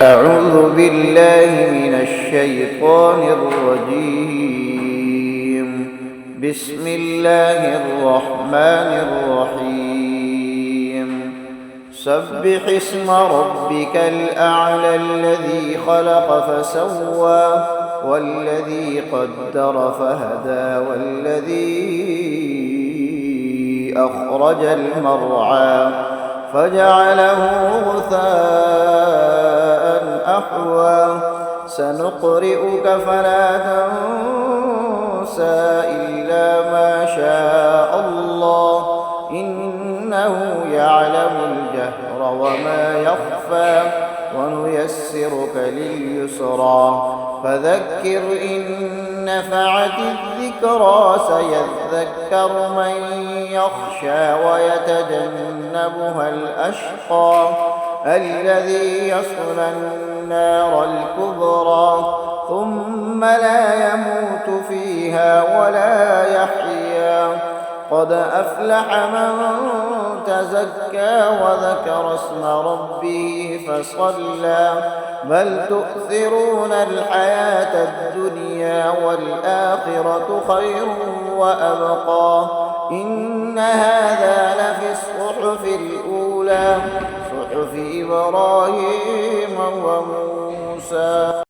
أعوذ بالله من الشيطان الرجيم. بسم الله الرحمن الرحيم. سبح اسم ربك الأعلى الذي خلق فسوى والذي قدر فهدى والذي أخرج المرعى فجعله غثاء أحوى سنقرئك فلا تنسى إلا ما شاء الله إنه يعلم الجهر وما يخفى ونيسرك لليسرى فذكر إن نفعت الذكرى سيذكر من يخشى ويتجنبها الأشقى الذي يصلى النار الكبرى ثم لا يموت فيها ولا يحيا قد أفلح من تزكى وذكر اسم ربه فصلى بل تؤثرون الحياة الدنيا والآخرة خير وأبقى إن هذا لفي الصحف الأولى صحف إبراهيم وموسى.